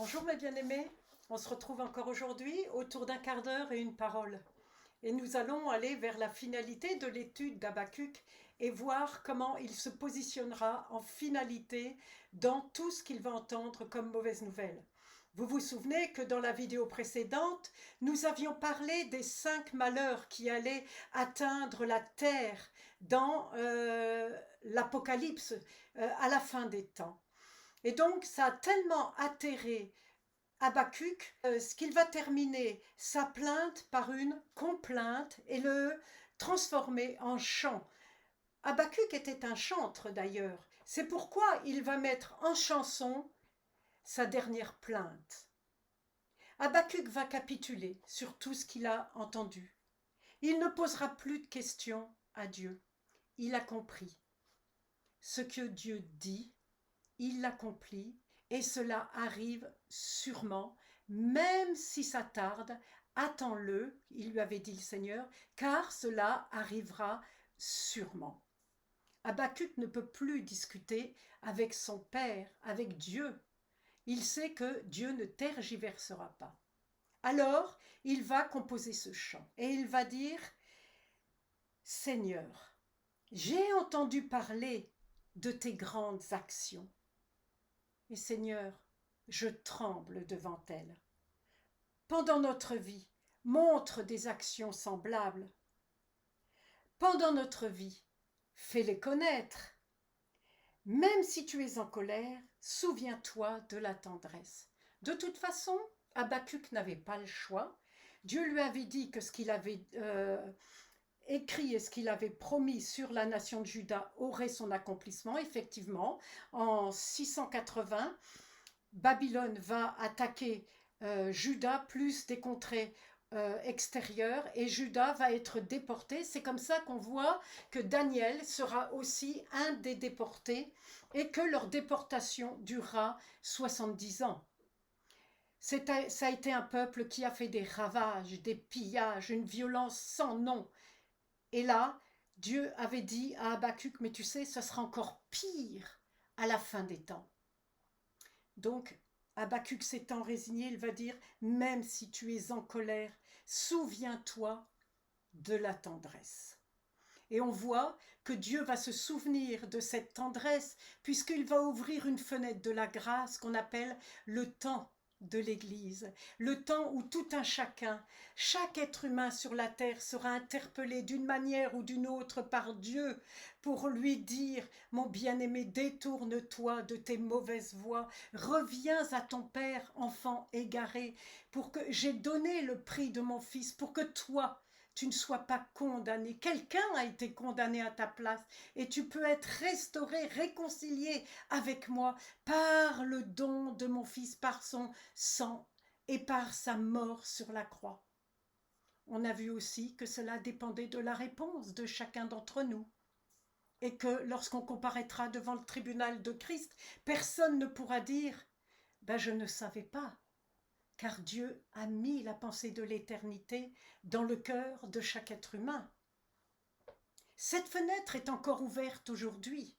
Bonjour mes bien-aimés, on se retrouve encore aujourd'hui autour d'un quart d'heure et une parole. Et nous allons aller vers la finalité de l'étude d'Habakkuk et voir comment il se positionnera en finalité dans tout ce qu'il va entendre comme mauvaise nouvelle. Vous vous souvenez que dans la vidéo précédente, nous avions parlé des 5 malheurs qui allaient atteindre la terre dans l'Apocalypse à la fin des temps. Et donc, ça a tellement atterré Habakkuk, ce qu'il va terminer sa plainte par une complainte et le transformer en chant. Habakkuk était un chantre d'ailleurs. C'est pourquoi il va mettre en chanson sa dernière plainte. Habakkuk va capituler sur tout ce qu'il a entendu. Il ne posera plus de questions à Dieu. Il a compris. Ce que Dieu dit, il l'accomplit et cela arrive sûrement, même si ça tarde, attends-le, il lui avait dit le Seigneur, car cela arrivera sûrement. Habakkuk ne peut plus discuter avec son Père, avec Dieu. Il sait que Dieu ne tergiversera pas. Alors, il va composer ce chant et il va dire « Seigneur, j'ai entendu parler de tes grandes actions. Et Seigneur, je tremble devant elles. Pendant notre vie, montre des actions semblables. Pendant notre vie, fais-les connaître. Même si tu es en colère, souviens-toi de la tendresse. De toute façon, Habakkuk n'avait pas le choix. Dieu lui avait dit que ce qu'il avait écrit et ce qu'il avait promis sur la nation de Juda aurait son accomplissement. Effectivement, en 680, Babylone va attaquer Juda plus des contrées extérieures et Juda va être déporté. C'est comme ça qu'on voit que Daniel sera aussi un des déportés et que leur déportation durera 70 ans. Ça a été un peuple qui a fait des ravages, des pillages, une violence sans nom. Et là, Dieu avait dit à Habakkuk, mais tu sais, ce sera encore pire à la fin des temps. Donc, Habakkuk s'étant résigné, il va dire « Même si tu es en colère, souviens-toi de la tendresse. » Et on voit que Dieu va se souvenir de cette tendresse puisqu'il va ouvrir une fenêtre de la grâce qu'on appelle le temps de l'Église, le temps où tout un chacun, chaque être humain sur la terre sera interpellé d'une manière ou d'une autre par Dieu pour lui dire « Mon bien-aimé, détourne-toi de tes mauvaises voies, reviens à ton Père, enfant égaré, pour que j'ai donné le prix de mon Fils, pour que toi, tu ne sois pas condamné. Quelqu'un a été condamné à ta place et tu peux être restauré, réconcilié avec moi par le don de mon Fils, par son sang et par sa mort sur la croix. » On a vu aussi que cela dépendait de la réponse de chacun d'entre nous et que lorsqu'on comparaîtra devant le tribunal de Christ, personne ne pourra dire « Ben, je ne savais pas ». Car Dieu a mis la pensée de l'éternité dans le cœur de chaque être humain. Cette fenêtre est encore ouverte aujourd'hui.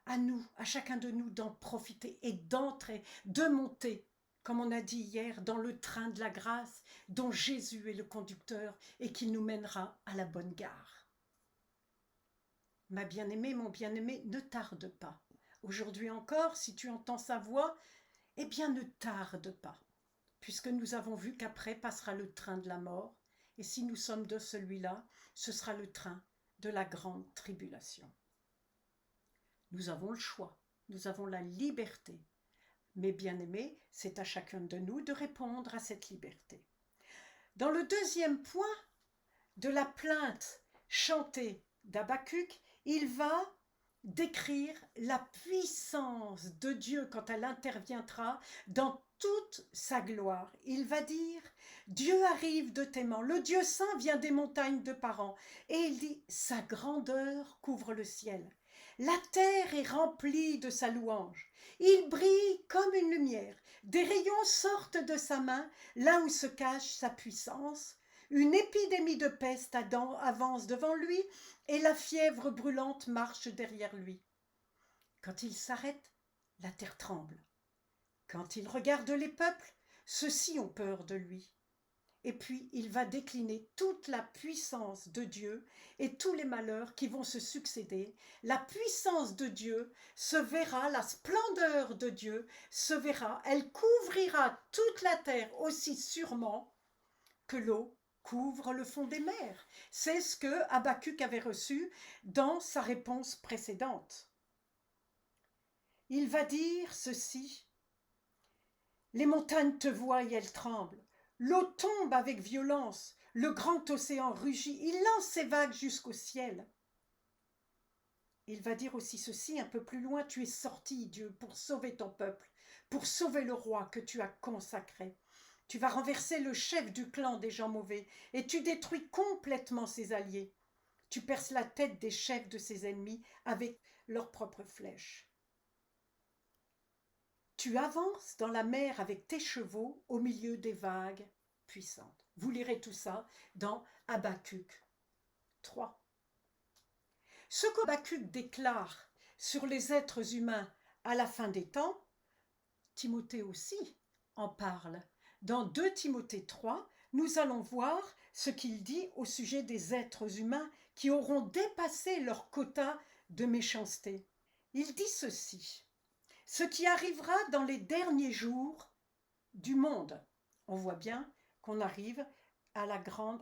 À nous, à chacun de nous, d'en profiter et d'entrer, de monter, comme on a dit hier, dans le train de la grâce dont Jésus est le conducteur et qui nous mènera à la bonne gare. Ma bien-aimée, mon bien-aimé, ne tarde pas. Aujourd'hui encore, si tu entends sa voix, eh bien ne tarde pas. Puisque nous avons vu qu'après passera le train de la mort, et si nous sommes de celui-là, ce sera le train de la grande tribulation. Nous avons le choix, nous avons la liberté. Mais bien aimés, c'est à chacun de nous de répondre à cette liberté. Dans le deuxième point de la plainte chantée d'Habakkuk, il va décrire la puissance de Dieu quand elle interviendra dans toute sa gloire. Il va dire « Dieu arrive de Téman, le Dieu saint vient des montagnes de Paran. » Et il dit « Sa grandeur couvre le ciel. La terre est remplie de sa louange. Il brille comme une lumière. Des rayons sortent de sa main, là où se cache sa puissance. Une épidémie de peste avance devant lui et la fièvre brûlante marche derrière lui. Quand il s'arrête, la terre tremble. Quand il regarde les peuples, ceux-ci ont peur de lui. Et puis il va décliner toute la puissance de Dieu et tous les malheurs qui vont se succéder. La puissance de Dieu se verra, la splendeur de Dieu se verra, elle couvrira toute la terre aussi sûrement que l'eau couvre le fond des mers. C'est ce que Habakkuk avait reçu dans sa réponse précédente. Il va dire ceci: les montagnes te voient et elles tremblent. L'eau tombe avec violence, le grand océan rugit, il lance ses vagues jusqu'au ciel. Il va dire aussi ceci un peu plus loin: tu es sorti, Dieu, pour sauver ton peuple, pour sauver le roi que tu as consacré. Tu vas renverser le chef du clan des gens mauvais et tu détruis complètement ses alliés. Tu perces la tête des chefs de ses ennemis avec leurs propres flèches. Tu avances dans la mer avec tes chevaux au milieu des vagues puissantes. Vous lirez tout ça dans Habakkuk 3. Ce qu'Habakkuk déclare sur les êtres humains à la fin des temps, Timothée aussi en parle. Dans 2 Timothée 3, nous allons voir ce qu'il dit au sujet des êtres humains qui auront dépassé leur quota de méchanceté. Il dit ceci: ce qui arrivera dans les derniers jours du monde. On voit bien qu'on arrive à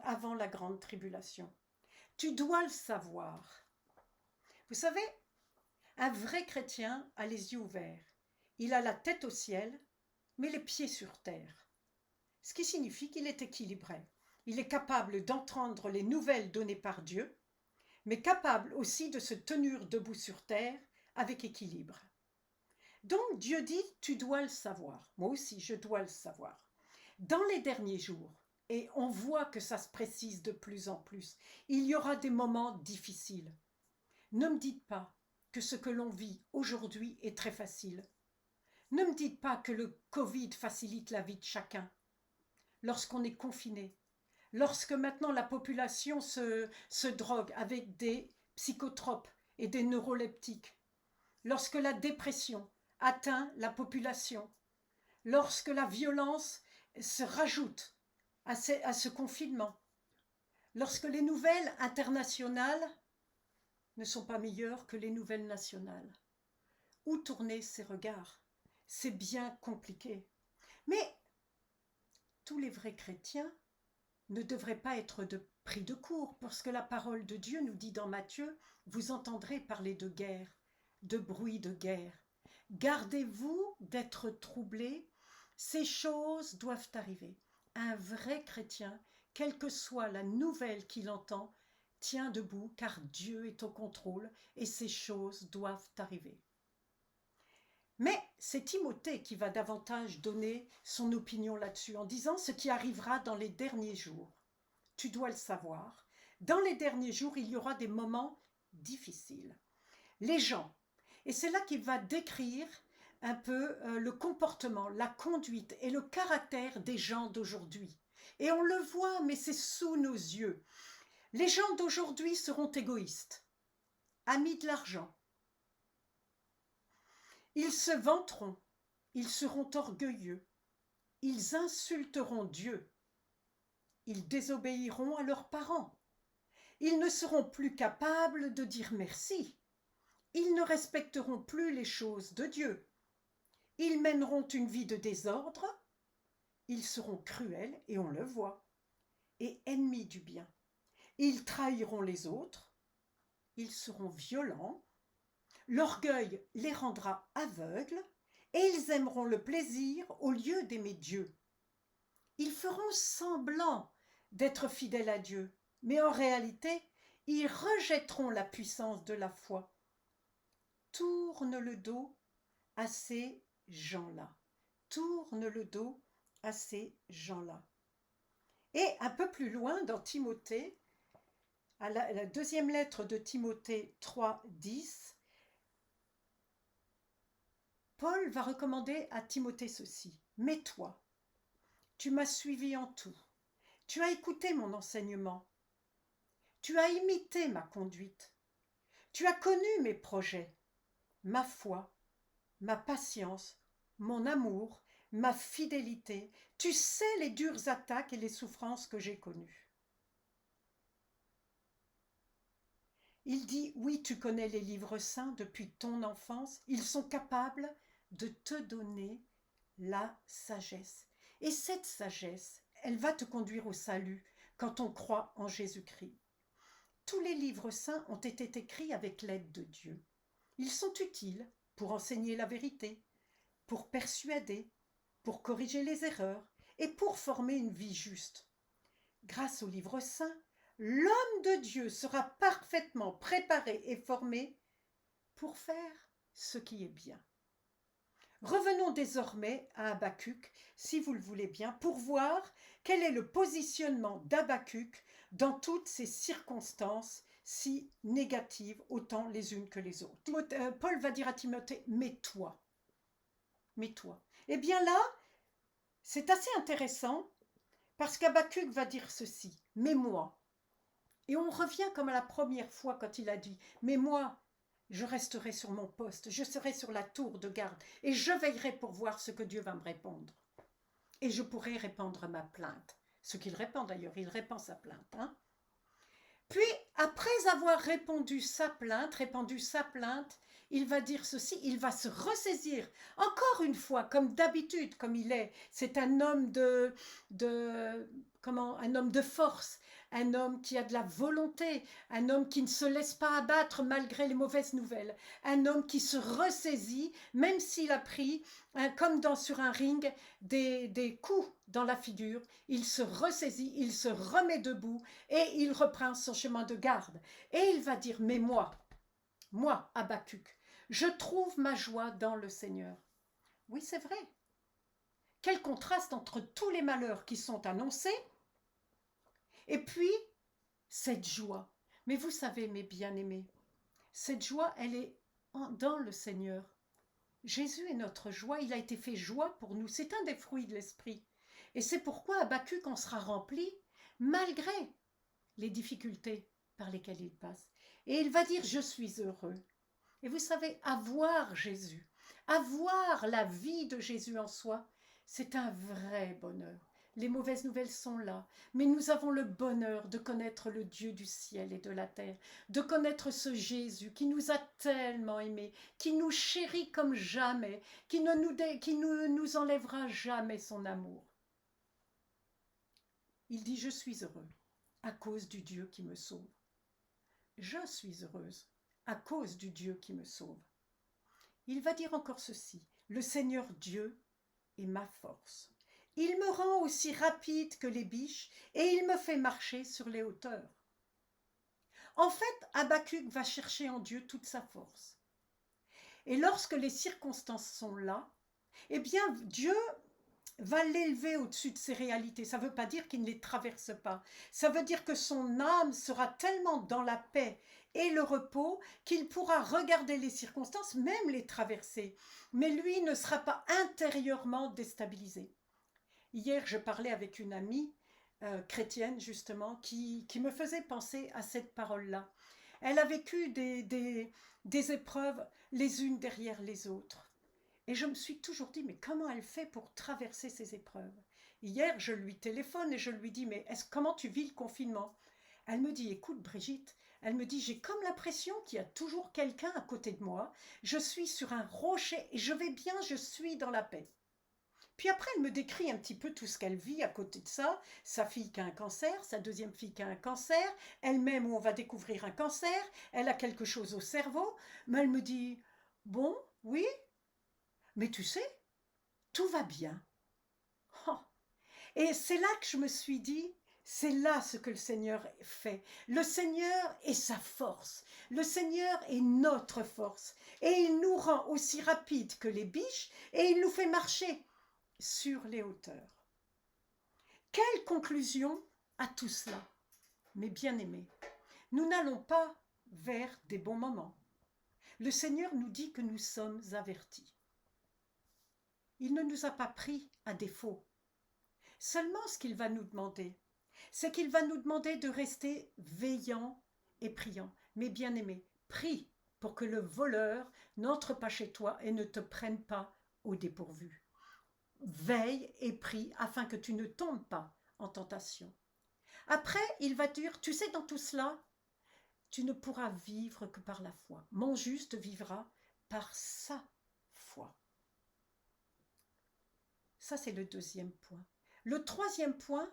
avant la grande tribulation. Tu dois le savoir. Vous savez, un vrai chrétien a les yeux ouverts. Il a la tête au ciel, mais les pieds sur terre. Ce qui signifie qu'il est équilibré. Il est capable d'entendre les nouvelles données par Dieu, mais capable aussi de se tenir debout sur terre avec équilibre. Donc Dieu dit, tu dois le savoir. Moi aussi, je dois le savoir. Dans les derniers jours, et on voit que ça se précise de plus en plus, il y aura des moments difficiles. Ne me dites pas que ce que l'on vit aujourd'hui est très facile. Ne me dites pas que le Covid facilite la vie de chacun. Lorsqu'on est confiné, lorsque maintenant la population se drogue avec des psychotropes et des neuroleptiques, lorsque la dépression atteint la population, lorsque la violence se rajoute à ce confinement, lorsque les nouvelles internationales ne sont pas meilleures que les nouvelles nationales. Où tourner ses regards? C'est bien compliqué. Mais tous les vrais chrétiens ne devraient pas être pris de court, parce que la parole de Dieu nous dit dans Matthieu, vous entendrez parler de guerre, de bruit de guerre. Gardez-vous d'être troublés, ces choses doivent arriver. Un vrai chrétien, quelle que soit la nouvelle qu'il entend, tient debout car Dieu est au contrôle et ces choses doivent arriver. Mais c'est Timothée qui va davantage donner son opinion là-dessus en disant ce qui arrivera dans les derniers jours. Tu dois le savoir. Dans les derniers jours, il y aura des moments difficiles. Les gens, et c'est là qu'il va décrire un peu le comportement, la conduite et le caractère des gens d'aujourd'hui. Et on le voit, mais c'est sous nos yeux. Les gens d'aujourd'hui seront égoïstes, amis de l'argent. Ils se vanteront, ils seront orgueilleux, ils insulteront Dieu, ils désobéiront à leurs parents, ils ne seront plus capables de dire merci, ils ne respecteront plus les choses de Dieu, ils mèneront une vie de désordre, ils seront cruels, et on le voit, et ennemis du bien. Ils trahiront les autres, ils seront violents, l'orgueil les rendra aveugles, et ils aimeront le plaisir au lieu d'aimer Dieu. Ils feront semblant d'être fidèles à Dieu, mais en réalité, ils rejetteront la puissance de la foi. Tourne le dos à ces gens-là. Tourne le dos à ces gens-là. Et un peu plus loin dans Timothée, à la deuxième lettre de Timothée 3, 10, Paul va recommander à Timothée ceci: « Mais toi, tu m'as suivi en tout, tu as écouté mon enseignement, tu as imité ma conduite, tu as connu mes projets, ma foi, ma patience, mon amour, ma fidélité. Tu sais les dures attaques et les souffrances que j'ai connues. Il dit, oui, tu connais les livres saints depuis ton enfance. Ils sont capables de te donner la sagesse. Et cette sagesse, elle va te conduire au salut quand on croit en Jésus-Christ. Tous les livres saints ont été écrits avec l'aide de Dieu. Ils sont utiles pour enseigner la vérité, pour persuader, pour corriger les erreurs et pour former une vie juste. Grâce aux livres saints, l'homme de Dieu sera parfaitement préparé et formé pour faire ce qui est bien. Revenons désormais à Habakkuk, si vous le voulez bien, pour voir quel est le positionnement d'Habakkuk dans toutes ces circonstances si négatives, autant les unes que les autres. Paul va dire à Timothée, mets-toi. Mets-toi. Eh bien là, c'est assez intéressant parce qu'Habakkuk va dire ceci, mets-moi. Et on revient comme à la première fois quand il a dit, mais moi, je resterai sur mon poste, je serai sur la tour de garde et je veillerai pour voir ce que Dieu va me répondre. Et je pourrai répandre ma plainte. Ce qu'il répand d'ailleurs, il répand sa plainte. Hein. Puis, après avoir répandu sa plainte, il va dire ceci, il va se ressaisir, encore une fois, comme d'habitude, comme il est. C'est un homme un homme de force, un homme qui a de la volonté, un homme qui ne se laisse pas abattre malgré les mauvaises nouvelles, un homme qui se ressaisit, même s'il a pris, comme sur un ring, des coups dans la figure, il se ressaisit, il se remet debout et il reprend son chemin de garde. Et il va dire, mais moi, Habakkuk, je trouve ma joie dans le Seigneur. Oui, c'est vrai. Quel contraste entre tous les malheurs qui sont annoncés et puis cette joie. Mais vous savez, mes bien-aimés, cette joie, elle est dans le Seigneur. Jésus est notre joie, il a été fait joie pour nous. C'est un des fruits de l'esprit. Et c'est pourquoi Habakkuk en sera rempli malgré les difficultés par lesquelles il passe. Et il va dire, je suis heureux. Et vous savez, avoir Jésus, avoir la vie de Jésus en soi, c'est un vrai bonheur. Les mauvaises nouvelles sont là, mais nous avons le bonheur de connaître le Dieu du ciel et de la terre, de connaître ce Jésus qui nous a tellement aimés, qui nous chérit comme jamais, qui ne nous enlèvera jamais son amour. Il dit, je suis heureux à cause du Dieu qui me sauve. Je suis heureuse à cause du Dieu qui me sauve. Il va dire encore ceci, le Seigneur Dieu est ma force. Il me rend aussi rapide que les biches et il me fait marcher sur les hauteurs. En fait, Habakkuk va chercher en Dieu toute sa force. Et lorsque les circonstances sont là, eh bien Dieu va l'élever au-dessus de ces réalités. Ça ne veut pas dire qu'il ne les traverse pas. Ça veut dire que son âme sera tellement dans la paix et le repos qu'il pourra regarder les circonstances, même les traverser. Mais lui ne sera pas intérieurement déstabilisé. Hier, je parlais avec une amie chrétienne, justement, qui me faisait penser à cette parole-là. Elle a vécu des épreuves les unes derrière les autres. Et je me suis toujours dit, mais comment elle fait pour traverser ces épreuves? Hier, je lui téléphone et je lui dis, mais comment tu vis le confinement? Elle me dit, écoute Brigitte, elle me dit, j'ai comme l'impression qu'il y a toujours quelqu'un à côté de moi. Je suis sur un rocher et je vais bien, je suis dans la paix. Puis après, elle me décrit un petit peu tout ce qu'elle vit à côté de ça. Sa fille qui a un cancer, sa deuxième fille qui a un cancer, elle-même où on va découvrir un cancer, elle a quelque chose au cerveau. Mais elle me dit, bon, oui, mais tu sais, tout va bien. Oh. Et c'est là que je me suis dit, c'est là ce que le Seigneur fait. Le Seigneur est sa force. Le Seigneur est notre force. Et il nous rend aussi rapides que les biches et il nous fait marcher sur les hauteurs. Quelle conclusion à tout cela? Mes bien-aimés, nous n'allons pas vers des bons moments. Le Seigneur nous dit que nous sommes avertis. Il ne nous a pas pris à défaut. Seulement ce qu'il va nous demander, c'est qu'il va nous demander de rester veillants et priants. Mes bien-aimés, prie pour que le voleur n'entre pas chez toi et ne te prenne pas au dépourvu. Veille et prie afin que tu ne tombes pas en tentation. Après, il va dire, tu sais, dans tout cela, tu ne pourras vivre que par la foi. Mon juste vivra par sa foi. Ça, c'est le deuxième point. Le troisième point,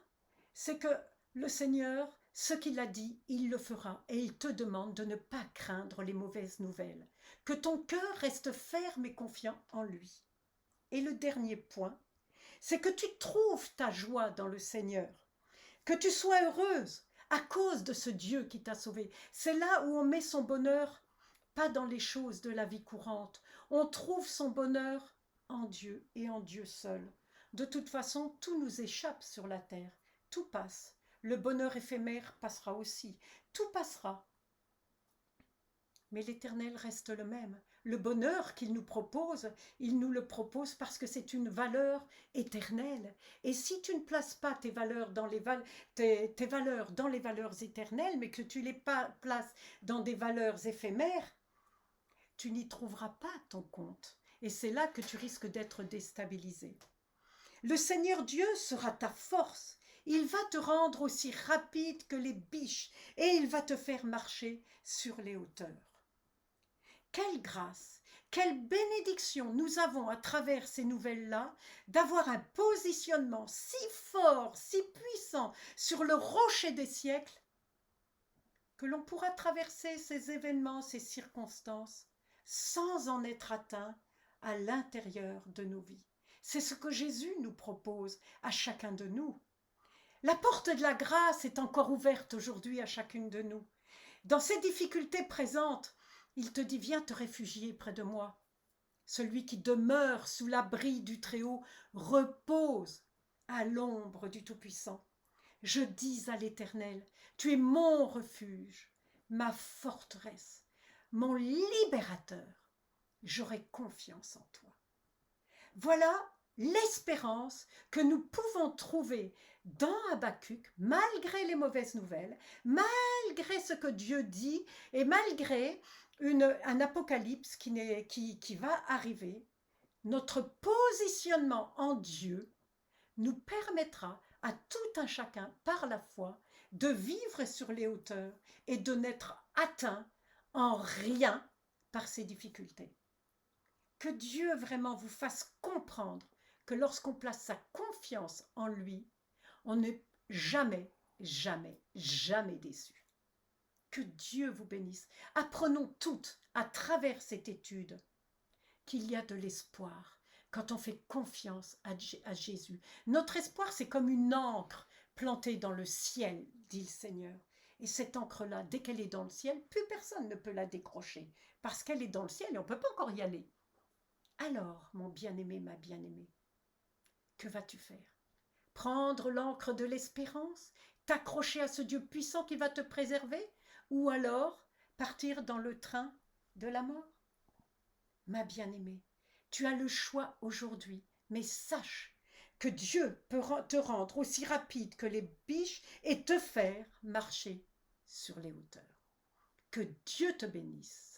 c'est que le Seigneur, ce qu'il a dit, il le fera. Et il te demande de ne pas craindre les mauvaises nouvelles. Que ton cœur reste ferme et confiant en lui. Et le dernier point, c'est que tu trouves ta joie dans le Seigneur. Que tu sois heureuse à cause de ce Dieu qui t'a sauvé. C'est là où on met son bonheur, pas dans les choses de la vie courante. On trouve son bonheur en Dieu et en Dieu seul. De toute façon, tout nous échappe sur la terre. Tout passe. Le bonheur éphémère passera aussi. Tout passera. Mais l'Éternel reste le même. Le bonheur qu'il nous propose, il nous le propose parce que c'est une valeur éternelle. Et si tu ne places pas tes valeurs dans les, tes valeurs dans les valeurs éternelles, mais que tu les places dans des valeurs éphémères, tu n'y trouveras pas ton compte. Et c'est là que tu risques d'être déstabilisé. Le Seigneur Dieu sera ta force. Il va te rendre aussi rapide que les biches et il va te faire marcher sur les hauteurs. Quelle grâce, quelle bénédiction nous avons à travers ces nouvelles-là d'avoir un positionnement si fort, si puissant sur le rocher des siècles que l'on pourra traverser ces événements, ces circonstances sans en être atteint à l'intérieur de nos vies. C'est ce que Jésus nous propose à chacun de nous. La porte de la grâce est encore ouverte aujourd'hui à chacune de nous. Dans ces difficultés présentes, il te dit, viens te réfugier près de moi. Celui qui demeure sous l'abri du Très-Haut repose à l'ombre du Tout-Puissant. Je dis à l'Éternel, tu es mon refuge, ma forteresse, mon libérateur. J'aurai confiance en toi. Voilà l'espérance que nous pouvons trouver dans Habakkuk, malgré les mauvaises nouvelles, malgré ce que Dieu dit et malgré un apocalypse qui va arriver. Notre positionnement en Dieu nous permettra à tout un chacun, par la foi, de vivre sur les hauteurs et de n'être atteint en rien par ces difficultés. Que Dieu vraiment vous fasse comprendre que lorsqu'on place sa confiance en lui, on n'est jamais, jamais, jamais déçu. Que Dieu vous bénisse. Apprenons toutes, à travers cette étude, qu'il y a de l'espoir quand on fait confiance à Jésus. Notre espoir, c'est comme une ancre plantée dans le ciel, dit le Seigneur. Et cette ancre-là, dès qu'elle est dans le ciel, plus personne ne peut la décrocher, parce qu'elle est dans le ciel et on ne peut pas encore y aller. Alors, mon bien-aimé, ma bien-aimée, que vas-tu faire? Prendre l'ancre de l'espérance, t'accrocher à ce Dieu puissant qui va te préserver, ou alors partir dans le train de la mort? Ma bien-aimée, tu as le choix aujourd'hui, mais sache que Dieu peut te rendre aussi rapide que les biches et te faire marcher sur les hauteurs. Que Dieu te bénisse.